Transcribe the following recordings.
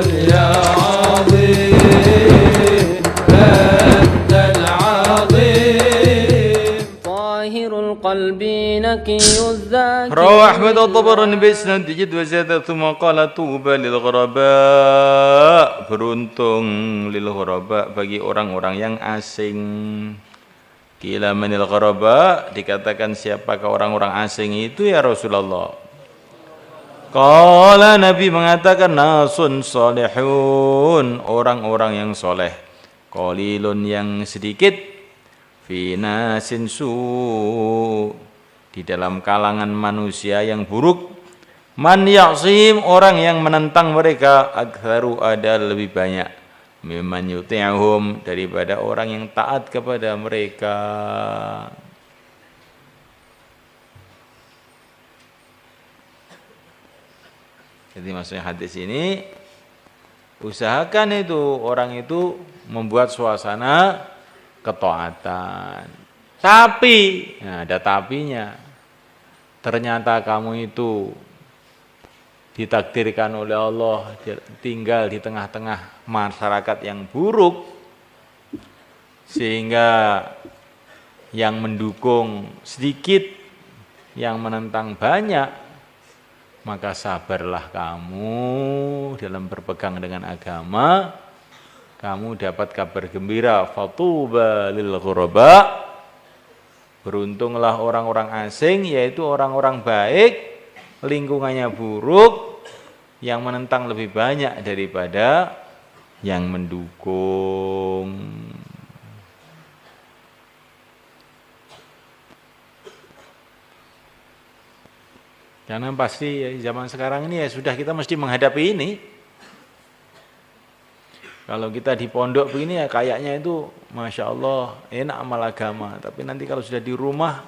يا عظيم أنت العظيم طاهر القلب نقي الذات روى أحمد الطبراني بإسناد جيد وزاد ثم قال طوبى للغرباء, beruntung lil ghuraba, bagi orang-orang yang asing. Qila manil ghuraba, dikatakan siapakah orang-orang asing itu ya Rasulullah? Qala, Nabi mengatakan nasun salihun, orang-orang yang soleh, qalilun yang sedikit, fi nasin su, di dalam kalangan manusia yang buruk, man ya'sim, orang yang menentang mereka, aktsaru, ada lebih banyak, mimman yuti'uhum, daripada orang yang taat kepada mereka. Jadi maksudnya hadis ini, usahakan itu orang itu membuat suasana ketaatan. Tapi, nah ada tapinya, ternyata kamu itu ditakdirkan oleh Allah tinggal di tengah-tengah masyarakat yang buruk, sehingga yang mendukung sedikit, yang menentang banyak, maka sabarlah kamu dalam berpegang dengan agama. Kamu dapat kabar gembira, fatuba lil ghuraba, beruntunglah orang-orang asing, yaitu orang-orang baik, lingkungannya buruk, yang menentang lebih banyak daripada yang mendukung. Karena pasti ya, zaman sekarang ini ya sudah kita mesti menghadapi ini. Kalau kita di pondok begini ya kayaknya itu Masya Allah enak amal agama. Tapi nanti kalau sudah di rumah,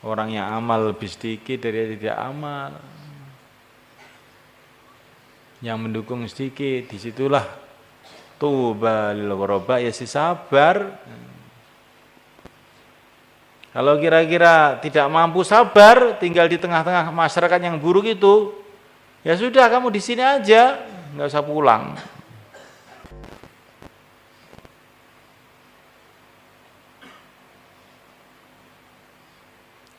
orang yang amal lebih sedikit dari yang tidak amal, yang mendukung sedikit, disitulah tuba lil ghuraba, ya si sabar. Kalau kira-kira tidak mampu sabar, tinggal di tengah-tengah masyarakat yang buruk itu, ya sudah kamu di sini aja, nggak usah pulang.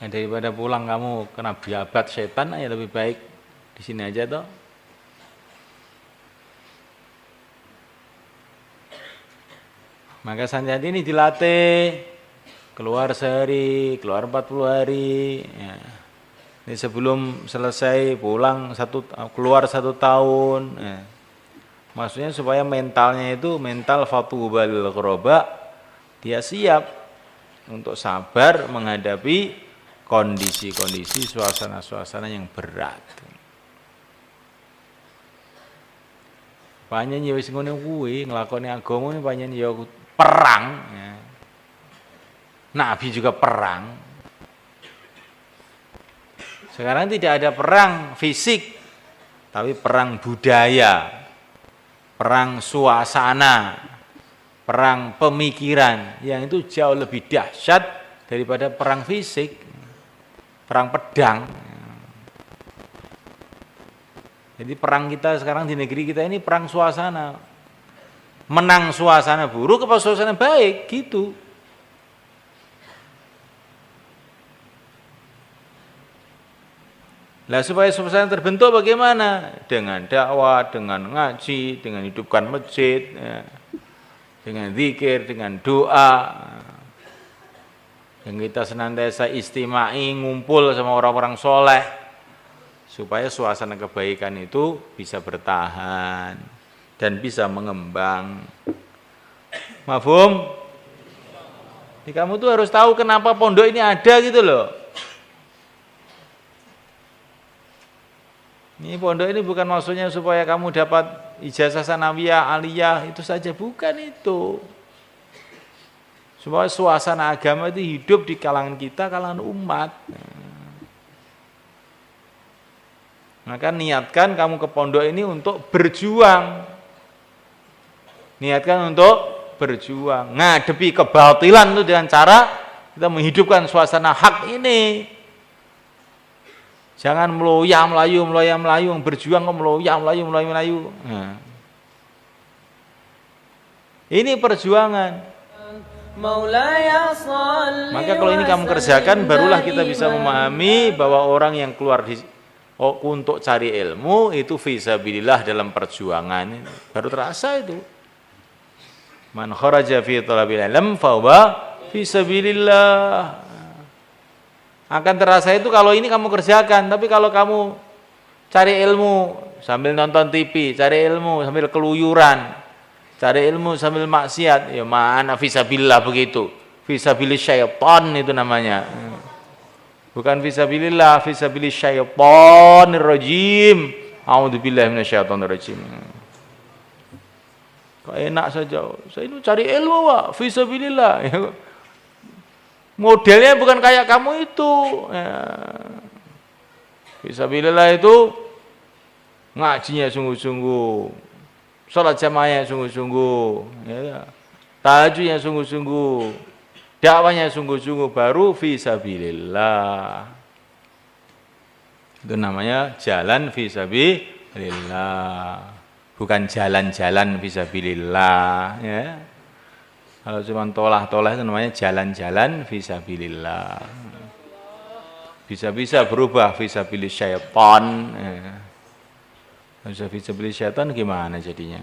Nah, daripada pulang kamu kena biabat setan, ya lebih baik di sini aja toh. Maka sanjati ini dilatih, keluar sehari, keluar 40 hari. Ya. Ini sebelum selesai pulang keluar 1 tahun. Ya. Maksudnya supaya mentalnya itu mental fatubal ghuraba, dia siap untuk sabar menghadapi kondisi-kondisi, suasana-suasana yang berat. Panjen ya wis ngono kuwi, nglakoni agama ini panjen ya perang ya. Nabi juga perang. Sekarang tidak ada perang fisik, tapi perang budaya, perang suasana, perang pemikiran, yang itu jauh lebih dahsyat daripada perang fisik. Perang pedang. Jadi perang kita sekarang di negeri kita ini perang suasana. Menang suasana buruk apa suasana baik, gitu. Lah supaya suasana terbentuk bagaimana? Dengan dakwah, dengan ngaji, dengan hidupkan masjid, ya. Dengan zikir, dengan doa. Yang kita senantiasa istimai, ngumpul sama orang-orang soleh, supaya suasana kebaikan itu bisa bertahan dan bisa mengembang. Mafhum? Jadi kamu tuh harus tahu kenapa pondok ini ada gitu loh. Ini pondok ini bukan maksudnya supaya kamu dapat ijazah sanawiyah, aliyah, itu saja, bukan itu. Supaya suasana agama itu hidup di kalangan kita, kalangan umat. Maka niatkan kamu ke pondok ini untuk berjuang. Niatkan untuk berjuang. Ngadepi kebatilan itu dengan cara kita menghidupkan suasana hak ini. Jangan meloya melayu, berjuang kok meloya melayu. Nah. Ini perjuangan. Maka kalau ini kamu kerjakan, barulah kita bisa memahami bahwa orang yang keluar untuk cari ilmu itu fisabilillah dalam perjuangan. Baru terasa itu. Man kharaja fi talabil ilm fa huwa fisabilillah. Akan terasa itu kalau ini kamu kerjakan, tapi kalau kamu cari ilmu sambil nonton TV, cari ilmu sambil keluyuran, cari ilmu sambil maksiat, ya mana fisabilillah begitu. Fisabilis syaitan itu namanya. Bukan fisabilillah, fisabilis syaitanir rajim. A'udzubillahi minasyaitonir rajim. Kok enak saja. Saya ini cari ilmu, Pak, fisabilillah. Modelnya bukan kayak kamu itu. Ya. Fisabilillah itu ngajinya sungguh-sungguh, sholat jamaahnya sungguh-sungguh, ya. Tahajudnya sungguh-sungguh, dakwahnya sungguh-sungguh, baru fisabilillah. Itu namanya jalan fisabilillah, bukan jalan-jalan fisabilillah, ya. Kalau cuma tolah-tolah itu namanya jalan-jalan fisabilillah. Bisa-bisa berubah fisabilis syaitan. Bisa fisabilis syaitan gimana jadinya?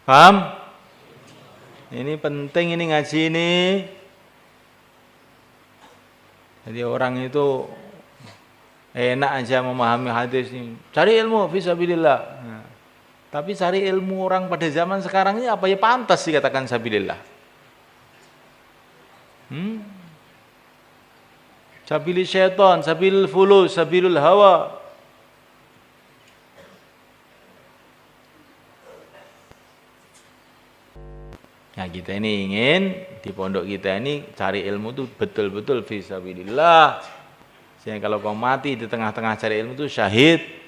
Paham? Ini penting ini ngaji ini. Jadi orang itu enak aja memahami hadis ini. Cari ilmu fisabilillah. Tapi cari ilmu orang pada zaman sekarang ini apa ya pantas dikatakan sabilillah? Sabilis syaitan, sabil fulus, sabilul hawa. Nah, kita ini ingin di pondok kita ini cari ilmu itu betul-betul fisabilillah. Sehingga kalau kau mati di tengah-tengah cari ilmu itu syahid.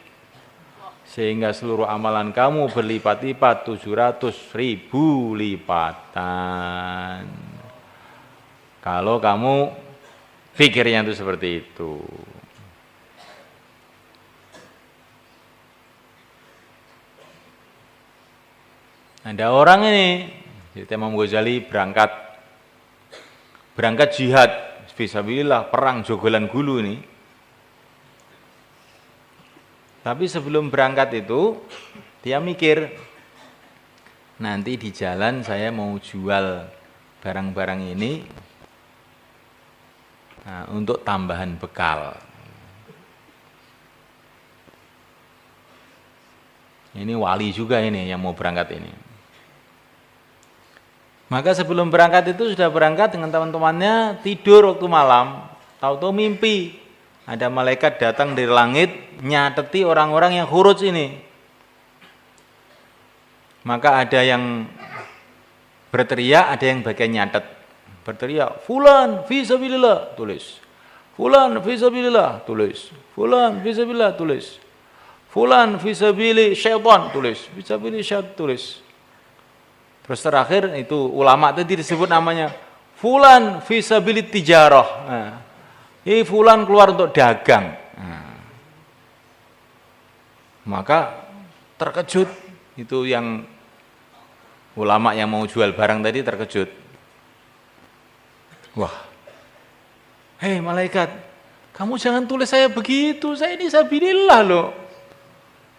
Sehingga seluruh amalan kamu berlipat-lipat 700.000 lipatan. Kalau kamu pikirnya itu seperti itu. Ada orang ini, Imam Ghazali berangkat jihad, fisabilillah, perang jogolan gulu ini. Tapi sebelum berangkat itu, dia mikir, nanti di jalan saya mau jual barang-barang ini untuk tambahan bekal. Ini wali juga ini yang mau berangkat ini. Maka sebelum berangkat itu sudah berangkat dengan teman-temannya, tidur waktu malam, tahu-tahu mimpi. Ada malaikat datang dari langit, nyateti orang-orang yang khuruj ini. Maka ada yang berteriak, ada yang bagian nyatet. Berteriak, fulan fisabilillah, tulis. Fulan fisabilillah, tulis. Fulan fisabilillah, tulis. Fulan fisabili syaitan, tulis. Fisabili syaitan, tulis. Terus terakhir itu ulama tadi disebut namanya fulan fisabili tijarah. Nah, ini fulan keluar untuk dagang. Nah, maka terkejut itu yang ulama yang mau jual barang tadi terkejut. Wah, hei malaikat, kamu jangan tulis saya begitu, saya ini sabilillah loh.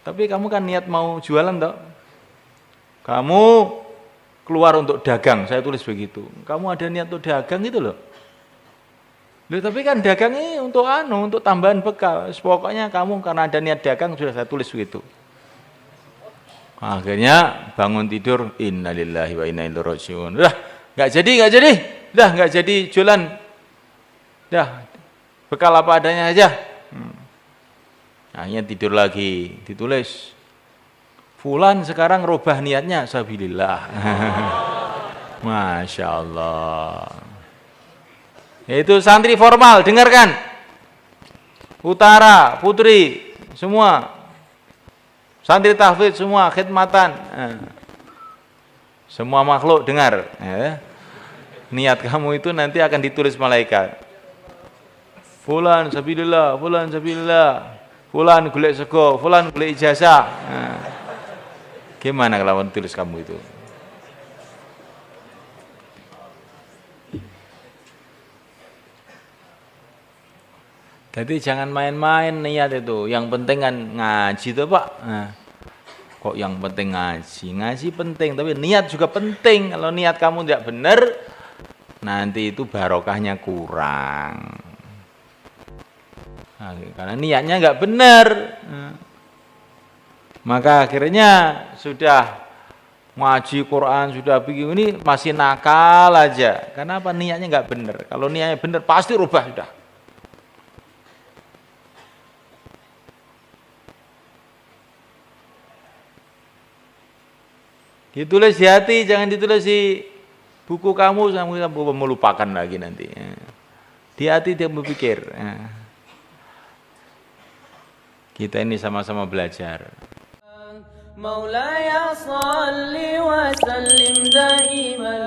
Tapi kamu kan niat mau jualan toh. Kamu keluar untuk dagang, saya tulis begitu. Kamu ada niat untuk dagang gitu loh. Loh, tapi kan dagang ini untuk untuk tambahan bekal. Pokoknya kamu karena ada niat dagang sudah saya tulis begitu. Akhirnya bangun tidur, innalillahi wa inna ilaihi raji'un. Udah, enggak jadi. Udah, enggak jadi jualan. Udah, bekal apa adanya aja. Akhirnya tidur lagi, ditulis. Fulan sekarang rubah niatnya sabilillah. Masya Allah. Itu santri formal, dengarkan. Utara, putri, semua. Santri tahfidz semua, khidmatan. Semua makhluk dengar. Niat kamu itu nanti akan ditulis malaikat. Fulan sabilillah, fulan sabilillah. Fulan golek sego, fulan golek ijazah. Nah, gimana kalau tulis kamu itu? Jadi jangan main-main niat itu. Yang penting kan ngaji tuh Pak. Nah, kok yang penting ngaji? Ngaji penting, tapi niat juga penting. Kalau niat kamu tidak benar, nanti itu barokahnya kurang. Nah, karena niatnya nggak benar. Nah, maka akhirnya sudah ngaji Quran, sudah begini, ini masih nakal aja. Kenapa? Niatnya nggak benar. Kalau niatnya benar, pasti rubah sudah. Ditulis di hati, jangan ditulis di buku kamu, sampai kamu melupakan lagi nanti. Di hati dia berpikir. Kita ini sama-sama belajar. مولاي صل وسلم دائما